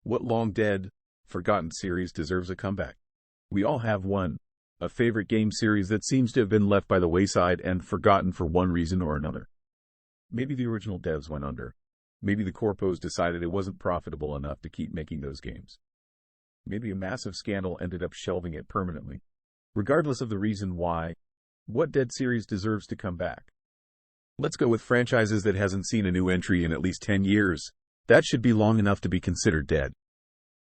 What long-dead, forgotten series deserves a comeback? We all have one, a favorite game series that seems to have been left by the wayside and forgotten for one reason or another. Maybe the original devs went under. Maybe the corpos decided it wasn't profitable enough to keep making those games. Maybe a massive scandal ended up shelving it permanently. Regardless of the reason why, what dead series deserves to come back? Let's go with franchises that hasn't seen a new entry in at least 10 years. That should be long enough to be considered dead.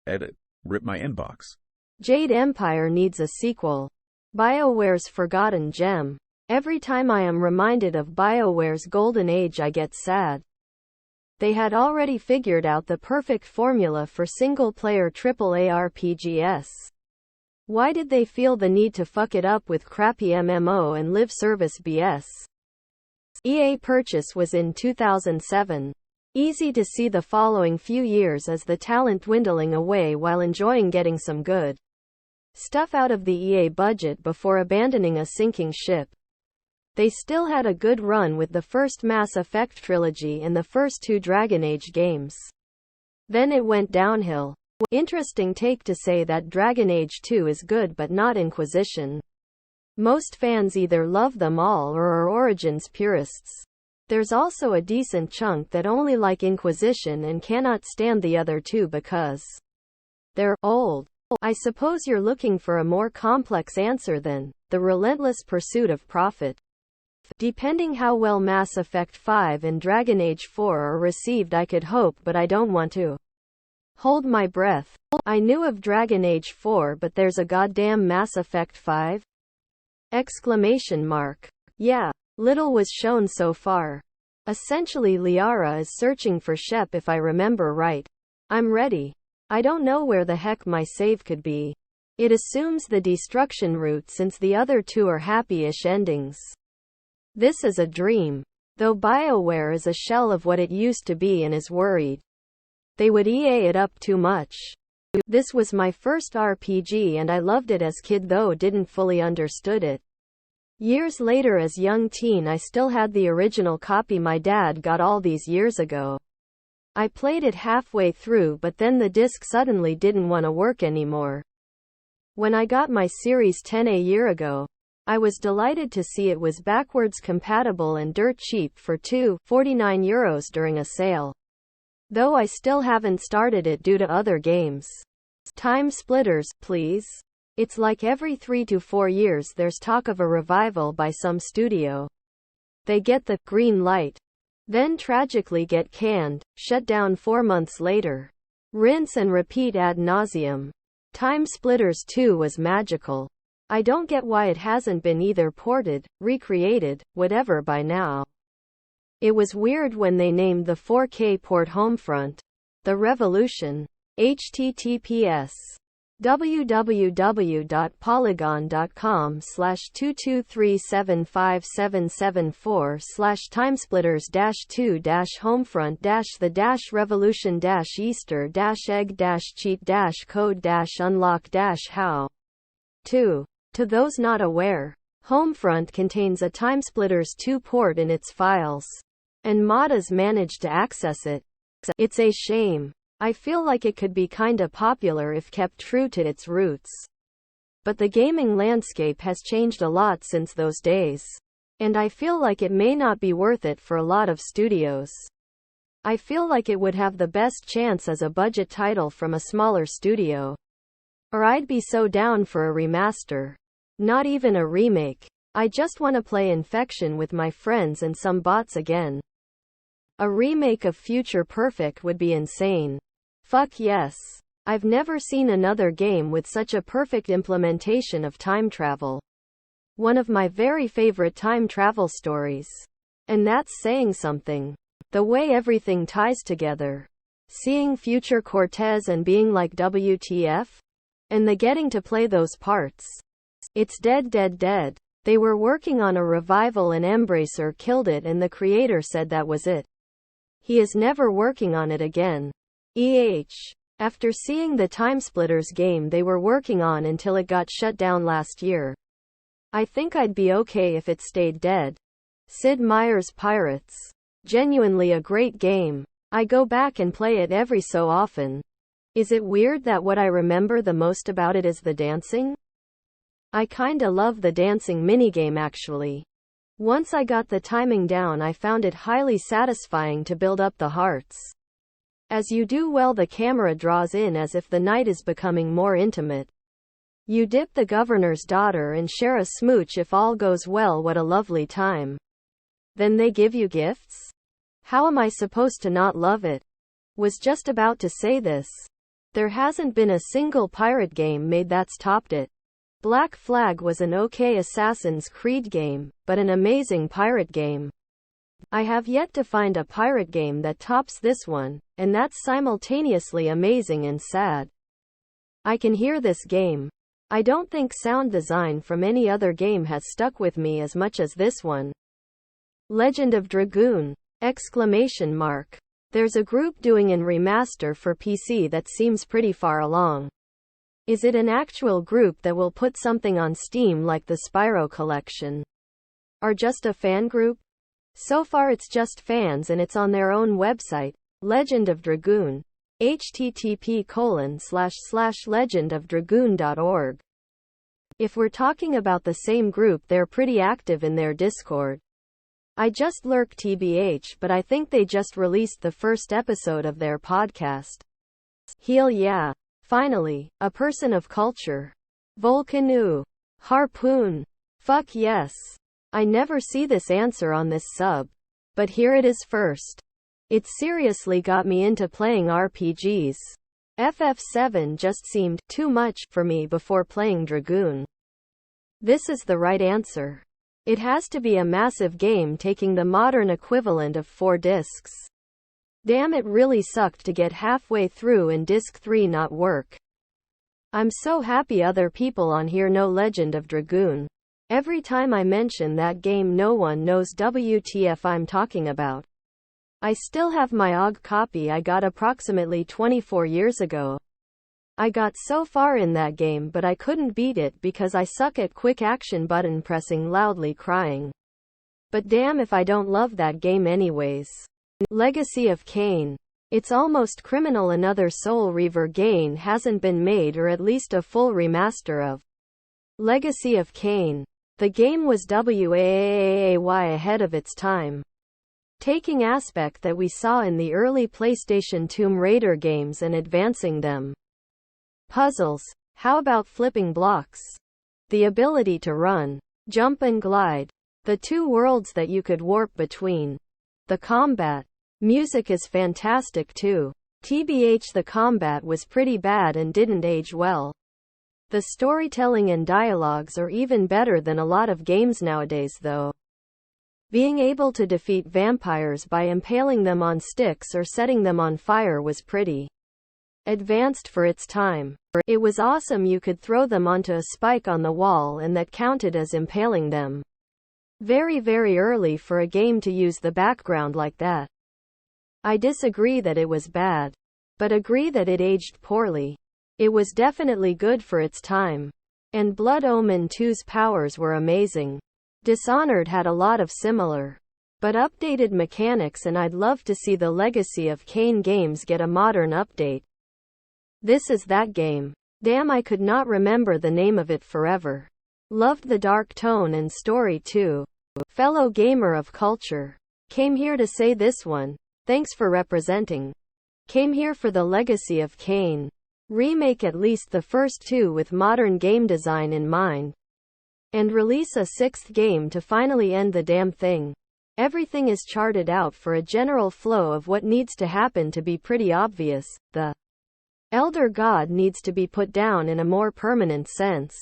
Edit. Rip my inbox. Jade Empire needs a sequel. BioWare's forgotten gem. Every time I am reminded of BioWare's golden age I get sad. They had already figured out the perfect formula for single-player AAA RPGs. Why did they feel the need to fuck it up with crappy MMO and live service BS? EA purchase was in 2007. Easy to see the following few years as the talent dwindling away while enjoying getting some good stuff out of the EA budget before abandoning a sinking ship. They still had a good run with the first Mass Effect trilogy and the first two Dragon Age games. Then it went downhill. Interesting take to say that Dragon Age 2 is good but not Inquisition. Most fans either love them all or are Origins purists. There's also a decent chunk that only like Inquisition and cannot stand the other two because they're old. I suppose you're looking for a more complex answer than the relentless pursuit of profit. Depending how well Mass Effect 5 and Dragon Age 4 are received, I could hope, but I don't want to hold my breath. I knew of Dragon Age 4, but there's a goddamn Mass Effect 5? Exclamation mark. Yeah. Little was shown so far. Essentially Liara is searching for Shep if I remember right. I'm ready. I don't know where the heck my save could be. It assumes the destruction route since the other two are happy-ish endings. This is a dream. Though BioWare is a shell of what it used to be and is worried they would EA it up too much. This was my first RPG and I loved it as kid though didn't fully understood it. Years later as young teen I still had the original copy my dad got all these years ago. I played it halfway through but then the disc suddenly didn't want to work anymore. When I got my Series 10 a year ago, I was delighted to see it was backwards compatible and dirt cheap for €2.49 during a sale. Though I still haven't started it due to other games. Time Splitters, please. It's like every 3 to 4 years there's talk of a revival by some studio. They get the green light, then tragically get canned, shut down 4 months later. Rinse and repeat ad nauseum. Time Splitters 2 was magical. I don't get why it hasn't been either ported, recreated, whatever by now. It was weird when they named the 4K port Homefront The Revolution. https www.polygon.com/223757744/timesplitters-2-home-front-the-revolution-easter-egg-cheat-code-unlock-how. 2. To those not aware, Homefront contains a Timesplitters 2 port in its files, and modders managed to access it. It's a shame. I feel like it could be kinda popular if kept true to its roots. But the gaming landscape has changed a lot since those days. And I feel like it may not be worth it for a lot of studios. I feel like it would have the best chance as a budget title from a smaller studio. Or I'd be so down for a remaster. Not even a remake. I just wanna play Infection with my friends and some bots again. A remake of Future Perfect would be insane. Fuck yes. I've never seen another game with such a perfect implementation of time travel. One of my very favorite time travel stories. And that's saying something. The way everything ties together. Seeing future Cortez and being like WTF? And the getting to play those parts. It's dead. They were working on a revival and Embracer killed it and the creator said that was it. He is never working on it again. After seeing the Timesplitters game they were working on until it got shut down last year. I think I'd be okay if it stayed dead. Sid Meier's Pirates. Genuinely a great game. I go back and play it every so often. Is it weird that what I remember the most about it is the dancing? I kinda love the dancing minigame actually. Once I got the timing down, I found it highly satisfying to build up the hearts. As you do well, the camera draws in as if the night is becoming more intimate. You dip the governor's daughter and share a smooch if all goes well. What a lovely time. Then they give you gifts? How am I supposed to not love it? Was just about to say this. There hasn't been a single pirate game made that's topped it. Black Flag was an okay Assassin's Creed game, but an amazing pirate game. I have yet to find a pirate game that tops this one, and that's simultaneously amazing and sad. I can hear this game. I don't think sound design from any other game has stuck with me as much as this one. Legend of Dragoon! Exclamation mark. There's a group doing an remaster for PC that seems pretty far along. Is it an actual group that will put something on Steam like the Spyro collection? Or just a fan group? So far it's just fans and it's on their own website, Legend of Dragoon. http://legendofdragoon.org. If we're talking about the same group, they're pretty active in their Discord. I just lurk TBH, but I think they just released the first episode of their podcast. Hell yeah. Finally, a person of culture. Volcano. Harpoon. Fuck yes. I never see this answer on this sub. But here it is first. It seriously got me into playing RPGs. FF7 just seemed too much for me before playing Dragoon. This is the right answer. It has to be a massive game taking the modern equivalent of 4 discs. Damn, it really sucked to get halfway through and disc 3 not work. I'm so happy other people on here know Legend of Dragoon. Every time I mention that game, no one knows WTF I'm talking about. I still have my OG copy I got approximately 24 years ago. I got so far in that game, but I couldn't beat it because I suck at quick action button pressing, loudly crying. But damn if I don't love that game anyways. Legacy of Kain. It's almost criminal another Soul Reaver game hasn't been made, or at least a full remaster of Legacy of Kain. The game was way ahead of its time. Taking aspect that we saw in the early PlayStation Tomb Raider games and advancing them. Puzzles. How about flipping blocks? The ability to run, jump and glide. The 2 worlds that you could warp between. The combat. Music is fantastic too. TBH, the combat was pretty bad and didn't age well. The storytelling and dialogues are even better than a lot of games nowadays though. Being able to defeat vampires by impaling them on sticks or setting them on fire was pretty advanced for its time. It was awesome you could throw them onto a spike on the wall and that counted as impaling them. Very early for a game to use the background like that. I disagree that it was bad, but agree that it aged poorly. It was definitely good for its time. And Blood Omen 2's powers were amazing. Dishonored had a lot of similar, but updated mechanics, and I'd love to see the Legacy of Kain games get a modern update. This is that game. Damn, I could not remember the name of it forever. Loved the dark tone and story too. Fellow gamer of culture. Came here to say this one. Thanks for representing. Came here for the Legacy of Kain. Remake at least the first 2 with modern game design in mind. And release a 6th game to finally end the damn thing. Everything is charted out for a general flow of what needs to happen to be pretty obvious. The Elder God needs to be put down in a more permanent sense.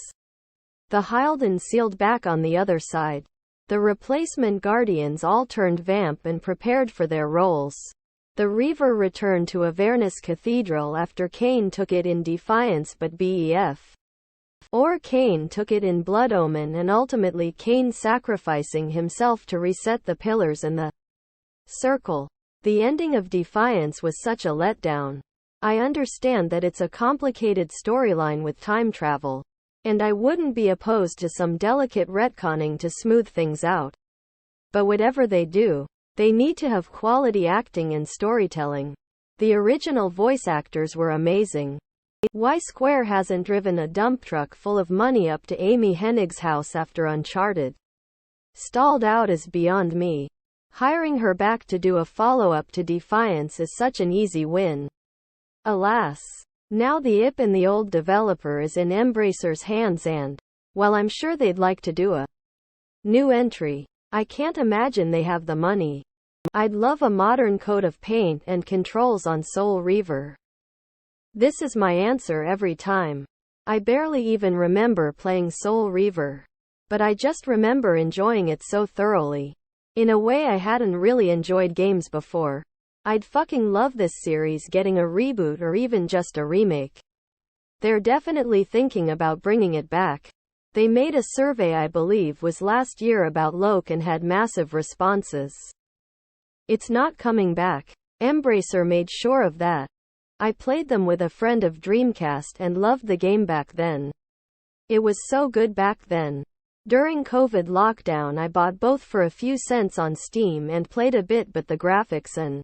The Hylian sealed back on the other side. The replacement Guardians all turned vamp and prepared for their roles. The Reaver returned to Avernus Cathedral after Kain took it in Defiance, but BEF. Or Kain took it in Blood Omen, and ultimately Kain sacrificing himself to reset the pillars and the circle. The ending of Defiance was such a letdown. I understand that it's a complicated storyline with time travel. And I wouldn't be opposed to some delicate retconning to smooth things out. But whatever they do, they need to have quality acting and storytelling. The original voice actors were amazing. Why Square hasn't driven a dump truck full of money up to Amy Hennig's house after Uncharted stalled out is beyond me. Hiring her back to do a follow-up to Defiance is such an easy win. Alas. Now the IP and the old developer is in Embracer's hands and, while I'm sure they'd like to do a new entry, I can't imagine they have the money. I'd love a modern coat of paint and controls on Soul Reaver. This is my answer every time. I barely even remember playing Soul Reaver. But I just remember enjoying it so thoroughly. In a way I hadn't really enjoyed games before. I'd fucking love this series getting a reboot or even just a remake. They're definitely thinking about bringing it back. They made a survey I believe was last year about Loke and had massive responses. It's not coming back. Embracer made sure of that. I played them with a friend of Dreamcast and loved the game back then. It was so good back then. During COVID lockdown I bought both for a few cents on Steam and played a bit, but the graphics and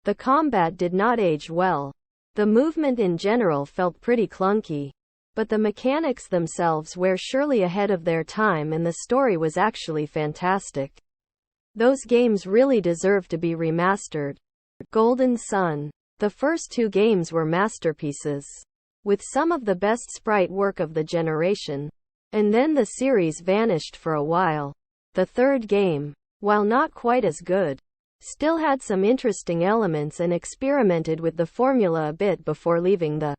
the combat did not age well. The movement in general felt pretty clunky. But the mechanics themselves were surely ahead of their time and the story was actually fantastic. Those games really deserve to be remastered. Golden Sun. The first two games were masterpieces, with some of the best sprite work of the generation. And then the series vanished for a while. The third game, while not quite as good, still had some interesting elements and experimented with the formula a bit before leaving the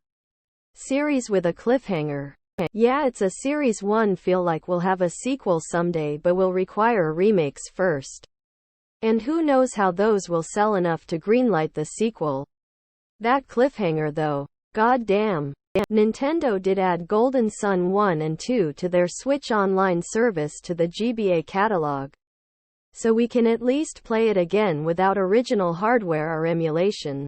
series with a cliffhanger. Yeah, it's a series one feel like will have a sequel someday but will require remakes first. And who knows how those will sell enough to greenlight the sequel. That cliffhanger though, god damn. Nintendo did add Golden Sun 1 and 2 to their Switch Online service to the GBA catalog. So we can at least play it again without original hardware or emulation.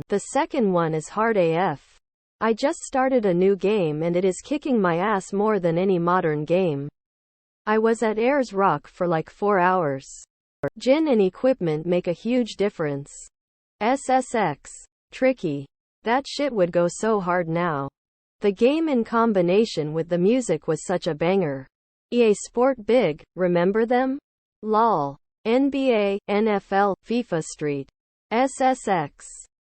The second one is hard AF. I just started a new game and it is kicking my ass more than any modern game. I was at Ayers Rock for like 4 hours. Gin and equipment make a huge difference. SSX. Tricky. That shit would go so hard now. The game in combination with the music was such a banger. EA Sport Big, remember them? LOL. NBA, NFL, FIFA Street. SSX.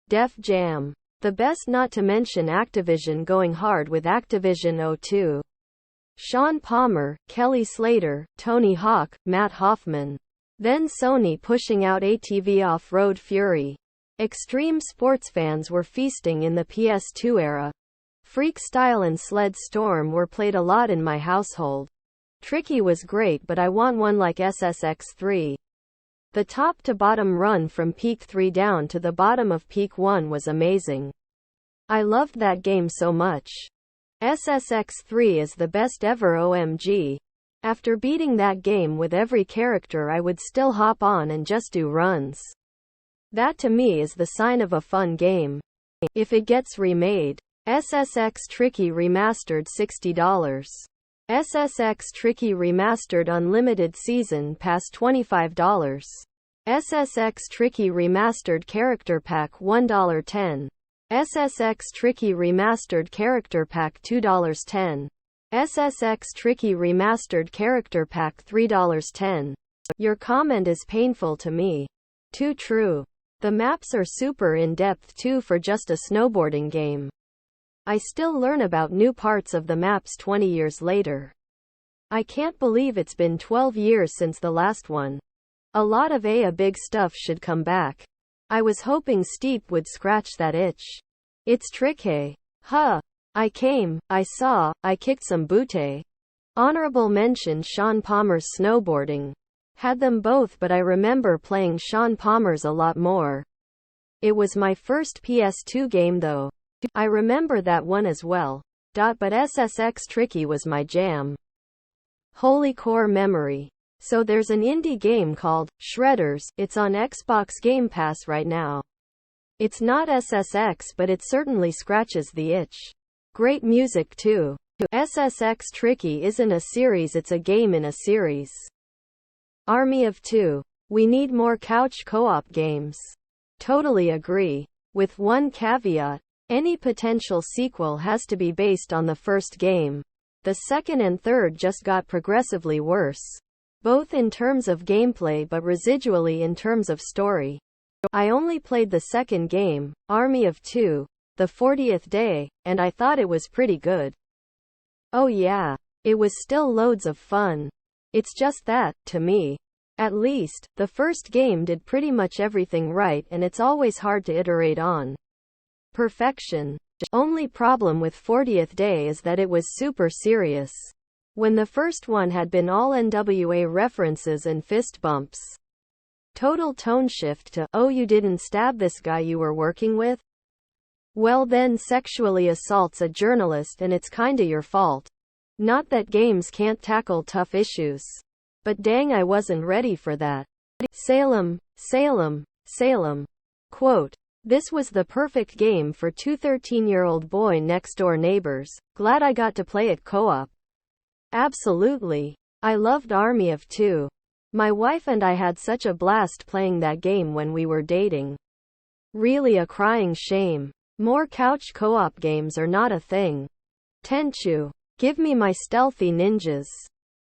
Def Jam. The best, not to mention Activision going hard with Activision 02. Sean Palmer, Kelly Slater, Tony Hawk, Matt Hoffman. Then Sony pushing out ATV Off-Road Fury. Extreme sports fans were feasting in the PS2 era. Freak Style and Sled Storm were played a lot in my household. Tricky was great, but I want one like SSX3. The top to bottom run from Peak 3 down to the bottom of Peak 1 was amazing. I loved that game so much. SSX3 is the best ever OMG. After beating that game with every character I would still hop on and just do runs. That to me is the sign of a fun game. If it gets remade. SSX Tricky Remastered $60. SSX Tricky Remastered Unlimited Season Pass $25. SSX Tricky Remastered Character Pack $1.10. SSX Tricky Remastered Character Pack $2.10. SSX Tricky Remastered Character Pack $3.10. Your comment is painful to me. Too true. The maps are super in-depth too for just a snowboarding game. I still learn about new parts of the maps 20 years later. I can't believe it's been 12 years since the last one. A lot of a big stuff should come back. I was hoping Steep would scratch that itch. It's tricky. Huh. I came, I saw, I kicked some booty. Honorable mention Sean Palmer's snowboarding. Had them both, but I remember playing Sean Palmer's a lot more. It was my first PS2 game though. I remember that one as well. But SSX Tricky was my jam. Holy core memory. So there's an indie game called Shredders. It's on Xbox Game Pass right now. It's not SSX, but it certainly scratches the itch. Great music too. SSX Tricky isn't a series, it's a game in a series. Army of Two. We need more couch co-op games. Totally agree. With one caveat. Any potential sequel has to be based on the first game. The second and third just got progressively worse. Both in terms of gameplay but residually in terms of story. I only played the second game, Army of Two, the 40th day, and I thought it was pretty good. Oh yeah, it was still loads of fun. It's just that, to me, at least, the first game did pretty much everything right and it's always hard to iterate on perfection. Only problem with 40th Day is that it was super serious. When the first one had been all NWA references and fist bumps. Total tone shift to, oh you didn't stab this guy you were working with? Well then sexually assaults a journalist and it's kinda your fault. Not that games can't tackle tough issues. But dang I wasn't ready for that. Salem, Salem, Salem. Quote. This was the perfect game for two 13-year-old boy next-door neighbors. Glad I got to play it co-op. Absolutely. I loved Army of Two. My wife and I had such a blast playing that game when we were dating. Really a crying shame. More couch co-op games are not a thing. Tenchu. Give me my stealthy ninjas.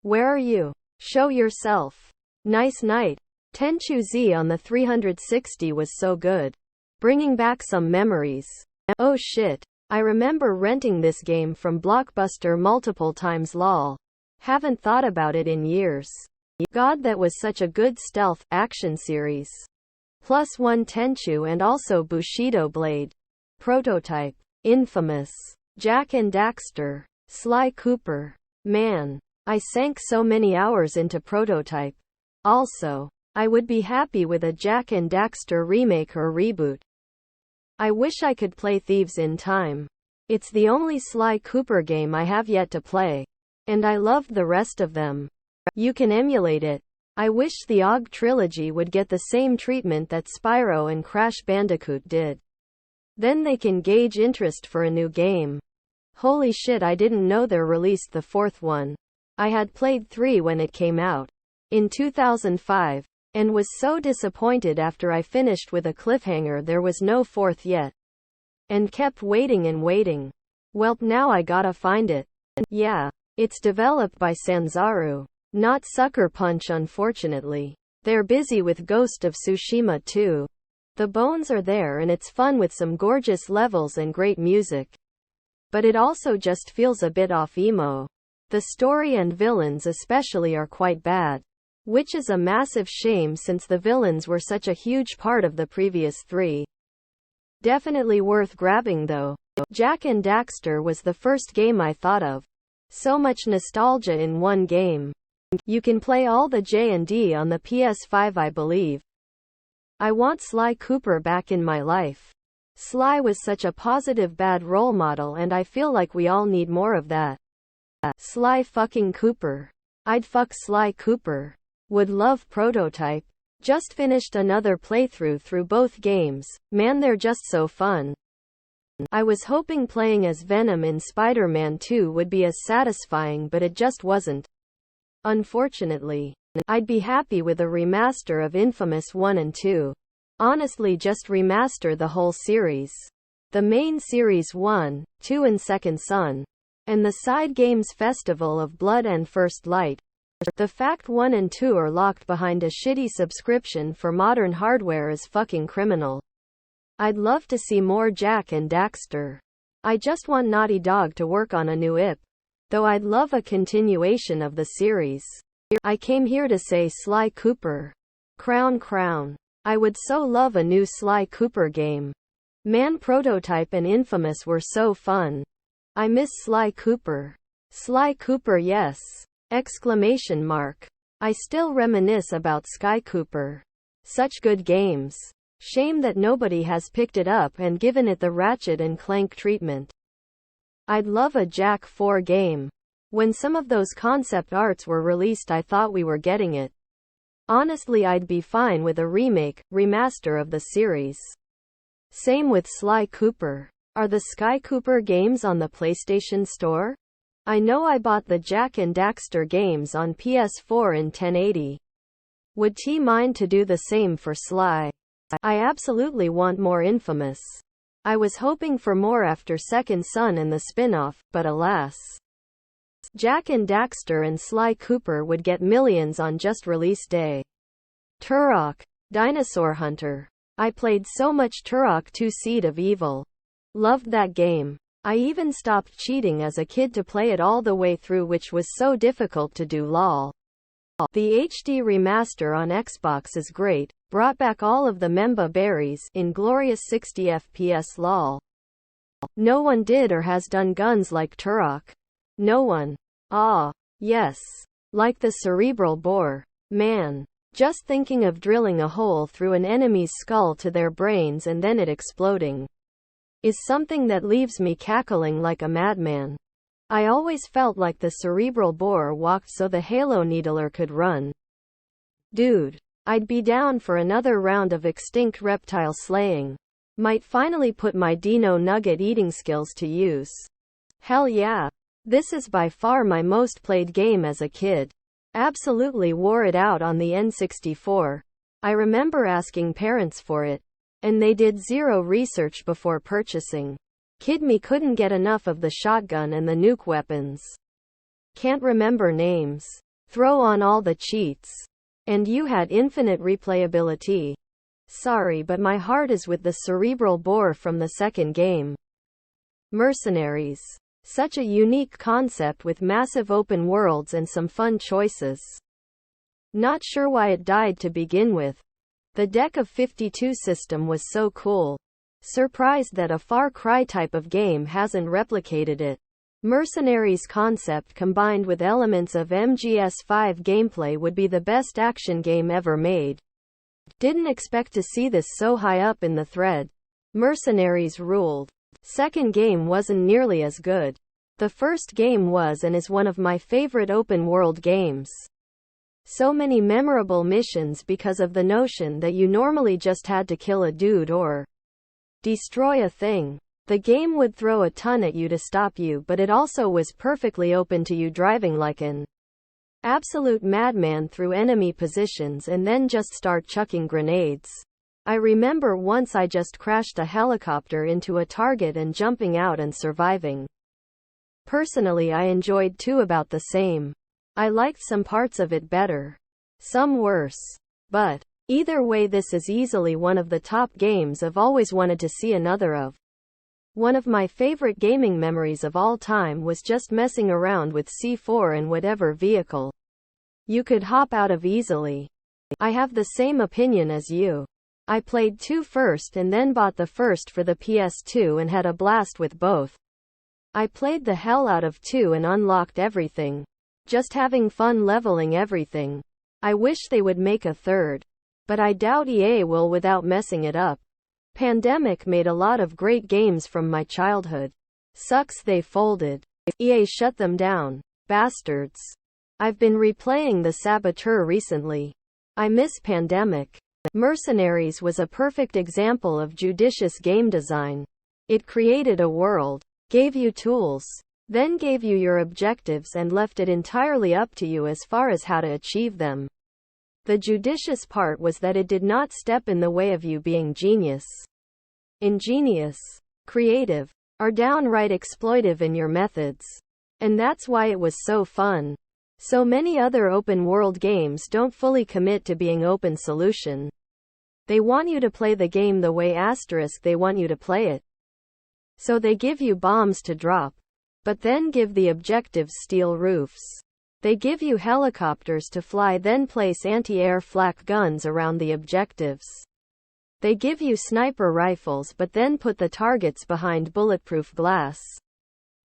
Where are you? Show yourself. Nice night. Tenchu Z on the 360 was so good. Bringing back some memories. Oh shit. I remember renting this game from Blockbuster multiple times lol. Haven't thought about it in years. God that was such a good stealth action series. Plus one Tenchu and also Bushido Blade. Prototype. Infamous. Jak and Daxter. Sly Cooper. Man. I sank so many hours into Prototype. Also, I would be happy with a Jak and Daxter remake or reboot. I wish I could play Thieves in Time. It's the only Sly Cooper game I have yet to play. And I loved the rest of them. You can emulate it. I wish the OG trilogy would get the same treatment that Spyro and Crash Bandicoot did. Then they can gauge interest for a new game. Holy shit, I didn't know they released the fourth one. I had played 3 when it came out. In 2005. And was so disappointed after I finished with a cliffhanger there was no 4th yet. And kept waiting and waiting. Welp now I gotta find it. Yeah. It's developed by Sanzaru. Not Sucker Punch unfortunately. They're busy with Ghost of Tsushima too. The bones are there and it's fun with some gorgeous levels and great music. But it also just feels a bit off emo. The story and villains especially are quite bad. Which is a massive shame since the villains were such a huge part of the previous 3. Definitely worth grabbing though. Jak and Daxter was the first game I thought of. So much nostalgia in one game. You can play all the J&D on the PS5 I believe. I want Sly Cooper back in my life. Sly was such a positive bad role model and I feel like we all need more of that. Sly fucking Cooper. I'd fuck Sly Cooper. Would love Prototype. Just finished another playthrough through both games. Man, they're just so fun. I was hoping playing as Venom in Spider-Man 2 would be as satisfying, but it just wasn't. Unfortunately. I'd be happy with a remaster of Infamous 1 and 2. Honestly, just remaster the whole series. The main series 1, 2 and Second Son. And the side games Festival of Blood and First Light. The fact 1 and 2 are locked behind a shitty subscription for modern hardware is fucking criminal. I'd love to see more Jak and Daxter. I just want Naughty Dog to work on a new IP. Though I'd love a continuation of the series. I came here to say Sly Cooper. Crown crown. I would so love a new Sly Cooper game. Man, Prototype and Infamous were so fun. I miss Sly Cooper. Sly Cooper yes. Exclamation mark. I still reminisce about Sky Cooper. Such good games. Shame that nobody has picked it up and given it the Ratchet and Clank treatment. I'd love a Jak 4 game. When some of those concept arts were released I thought we were getting it. Honestly, I'd be fine with a remake, remaster of the series. Same with Sly Cooper. Are the Sky Cooper games on the PlayStation Store? I know I bought the Jak and Daxter games on PS4 in 1080. Would T mind to do the same for Sly? I absolutely want more Infamous. I was hoping for more after Second Son and the spin-off, but alas. Jak and Daxter and Sly Cooper would get millions on just release day. Turok, Dinosaur Hunter. I played so much Turok 2 Seed of Evil. Loved that game. I even stopped cheating as a kid to play it all the way through, which was so difficult to do lol. The HD remaster on Xbox is great, brought back all of the Memba berries in glorious 60 FPS lol. No one did or has done guns like Turok. No one. Ah, yes. Like the cerebral bore. Man. Just thinking of drilling a hole through an enemy's skull to their brains and then it exploding is something that leaves me cackling like a madman. I always felt like the cerebral bore walked so the Halo Needler could run. Dude. I'd be down for another round of extinct reptile slaying. Might finally put my Dino Nugget eating skills to use. Hell yeah. This is by far my most played game as a kid. Absolutely wore it out on the N64. I remember asking parents for it, and they did zero research before purchasing. Kid me couldn't get enough of the shotgun and the nuke weapons. Can't remember names. Throw on all the cheats. And you had infinite replayability. Sorry, but my heart is with the cerebral bore from the second game. Mercenaries. Such a unique concept with massive open worlds and some fun choices. Not sure why it died to begin with. The Deck of 52 system was so cool. Surprised that a Far Cry type of game hasn't replicated it. Mercenaries concept combined with elements of MGS5 gameplay would be the best action game ever made. Didn't expect to see this so high up in the thread. Mercenaries ruled. Second game wasn't nearly as good. The first game was and is one of my favorite open world games. So many memorable missions because of the notion that you normally just had to kill a dude or destroy a thing. The game would throw a ton at you to stop you, but it also was perfectly open to you driving like an absolute madman through enemy positions and then just start chucking grenades. I remember once I just crashed a helicopter into a target and jumping out and surviving. Personally, I enjoyed 2 about the same. I liked some parts of it better. Some worse. But either way, this is easily one of the top games I've always wanted to see another of. One of my favorite gaming memories of all time was just messing around with C4 in whatever vehicle you could hop out of easily. I have the same opinion as you. I played 2 first and then bought the first for the PS2 and had a blast with both. I played the hell out of 2 and unlocked everything. Just having fun leveling everything. I wish they would make a third. But I doubt EA will without messing it up. Pandemic made a lot of great games from my childhood. Sucks they folded. EA shut them down. Bastards. I've been replaying The Saboteur recently. I miss Pandemic. Mercenaries was a perfect example of judicious game design. It created a world, gave you tools, then gave you your objectives and left it entirely up to you as far as how to achieve them. The judicious part was that it did not step in the way of you being genius, ingenious, creative, or downright exploitive in your methods. And that's why it was so fun. So many other open world games don't fully commit to being open solution. They want you to play the game the way they want you to play it. So they give you bombs to drop. But then give the objectives steel roofs. They give you helicopters to fly, then place anti-air flak guns around the objectives. They give you sniper rifles but then put the targets behind bulletproof glass.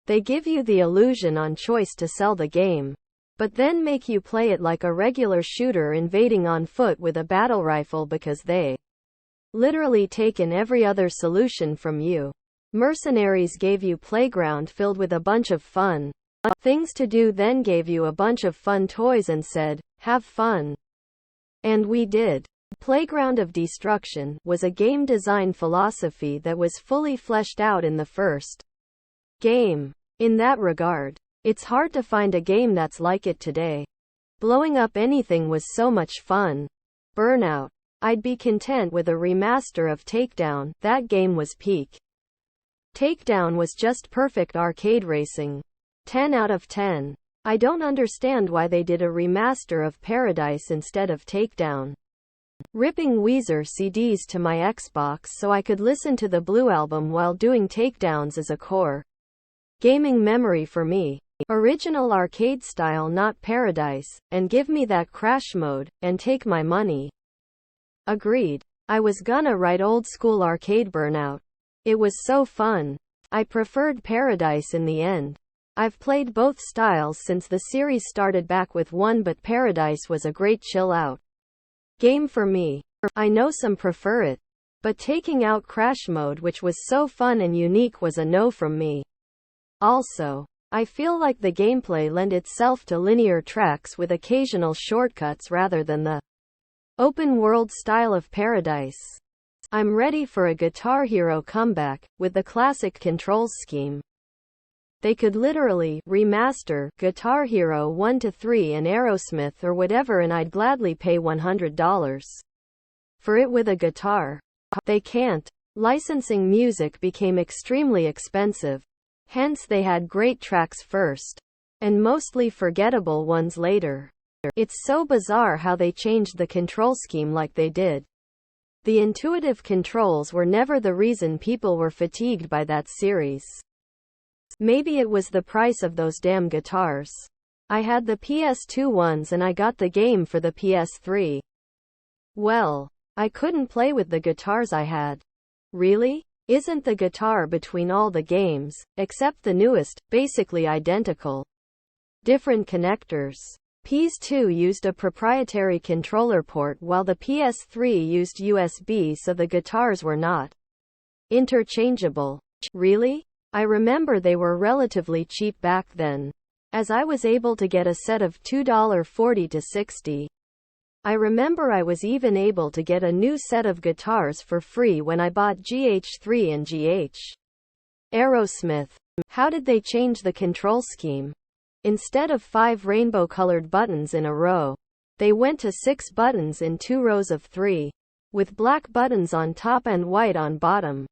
They give you the illusion on choice to sell the game, but then make you play it like a regular shooter invading on foot with a battle rifle because they literally taken every other solution from you. Mercenaries gave you playground filled with a bunch of fun things to do, then gave you a bunch of fun toys and said, have fun. And we did. Playground of Destruction was a game design philosophy that was fully fleshed out in the first game. In that regard, it's hard to find a game that's like it today. Blowing up anything was so much fun. Burnout. I'd be content with a remaster of Takedown. That game was peak. Takedown was just perfect arcade racing. 10 out of 10. I don't understand why they did a remaster of Paradise instead of Takedown. Ripping Weezer CDs to my Xbox so I could listen to the Blue Album while doing takedowns is a core gaming memory for me. Original arcade style, not Paradise, and give me that crash mode, and take my money. Agreed. I was gonna write old school arcade Burnout. It was so fun. I preferred Paradise in the end. I've played both styles since the series started back with one, but Paradise was a great chill out game for me. I know some prefer it, but taking out crash mode, which was so fun and unique, was a no from me. Also, I feel like the gameplay lent itself to linear tracks with occasional shortcuts rather than the open world style of Paradise. I'm ready for a Guitar Hero comeback, with the classic controls scheme. They could literally remaster Guitar Hero 1 to 3 and Aerosmith or whatever, and I'd gladly pay $100 for it with a guitar. They can't. Licensing music became extremely expensive. Hence they had great tracks first, and mostly forgettable ones later. It's so bizarre how they changed the control scheme like they did. The intuitive controls were never the reason people were fatigued by that series. Maybe it was the price of those damn guitars. I had the PS2 ones and I got the game for the PS3. Well, I couldn't play with the guitars I had. Really? Isn't the guitar between all the games, except the newest, basically identical? Different connectors. PS2 used a proprietary controller port while the PS3 used USB, so the guitars were not interchangeable. Really? I remember they were relatively cheap back then, as I was able to get a set of $2.40 to $60. I remember I was even able to get a new set of guitars for free when I bought GH3 and GH. Aerosmith. How did they change the control scheme? Instead of 5 rainbow-colored buttons in a row, they went to 6 buttons in 2 rows of 3, with black buttons on top and white on bottom.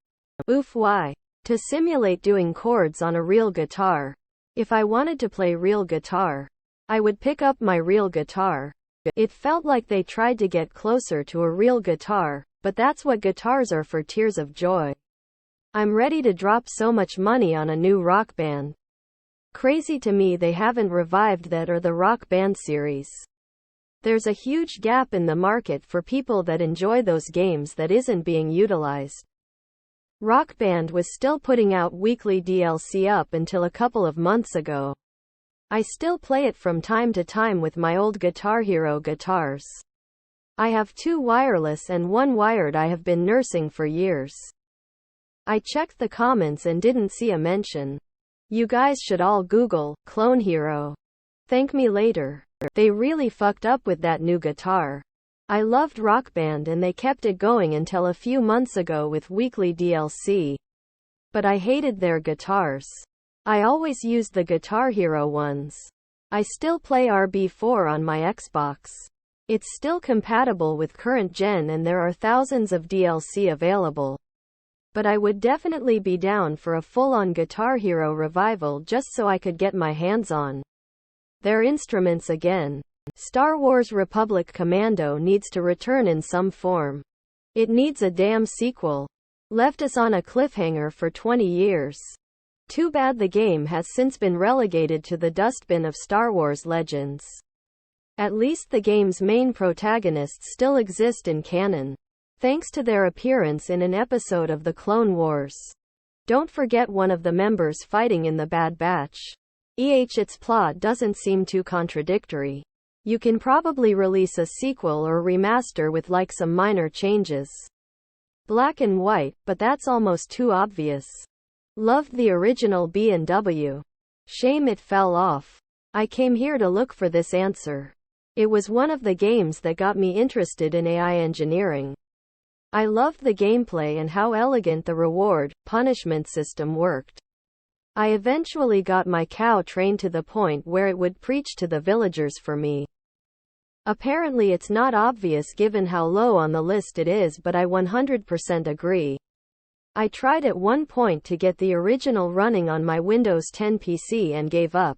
Oof, why? To simulate doing chords on a real guitar. If I wanted to play real guitar, I would pick up my real guitar. It felt like they tried to get closer to a real guitar, but that's what guitars are for tears of joy. I'm ready to drop so much money on a new Rock Band. Crazy to me they haven't revived that or the Rock Band series. There's a huge gap in the market for people that enjoy those games that isn't being utilized. Rock Band was still putting out weekly DLC up until a couple of months ago. I still play it from time to time with my old Guitar Hero guitars. I have 2 wireless and 1 wired I have been nursing for years. I checked the comments and didn't see a mention. You guys should all Google Clone Hero. Thank me later. They really fucked up with that new guitar. I loved Rock Band and they kept it going until a few months ago with weekly DLC. But I hated their guitars. I always used the Guitar Hero ones. I still play RB4 on my Xbox. It's still compatible with current gen and there are thousands of DLC available. But I would definitely be down for a full-on Guitar Hero revival just so I could get my hands on their instruments again. Star Wars Republic Commando needs to return in some form. It needs a damn sequel. Left us on a cliffhanger for 20 years. Too bad the game has since been relegated to the dustbin of Star Wars Legends. At least the game's main protagonists still exist in canon, thanks to their appearance in an episode of the Clone Wars. Don't forget one of the members fighting in the Bad Batch. Its plot doesn't seem too contradictory. You can probably release a sequel or remaster with like some minor changes. Black and white, but that's almost too obvious. Loved the original B&W. Shame it fell off. I came here to look for this answer. It was one of the games that got me interested in AI engineering. I loved the gameplay and how elegant the reward-punishment system worked. I eventually got my cow trained to the point where it would preach to the villagers for me. Apparently it's not obvious given how low on the list it is, but I 100% agree. I tried at one point to get the original running on my Windows 10 PC and gave up.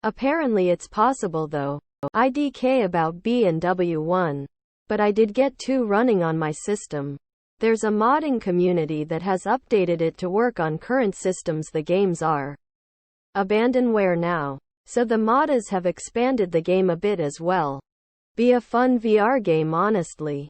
Apparently it's possible though. IDK about B&W 1. But I did get 2 running on my system. There's a modding community that has updated it to work on current systems the games are abandonware now. So the modders have expanded the game a bit as well. Be a fun VR game honestly.